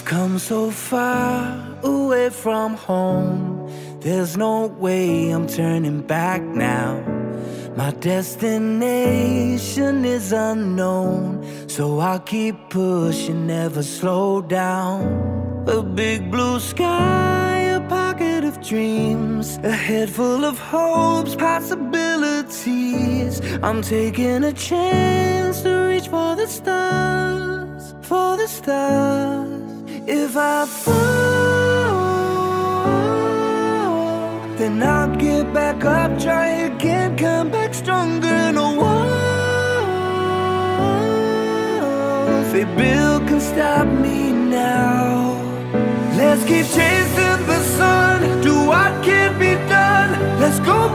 come so far away from home. There's no way I'm turning back now. My destination is unknown, so I'll keep pushing, never slow down. A big blue sky, a pocket of dreams, a head full of hopes, possibilities. I'm taking a chance to reach for the stars, for the stars. If I fall, then I'll get back up, try again, come back stronger. No walls they build can stop me now. Let's keep chasing the sun, do what can be done. Let's go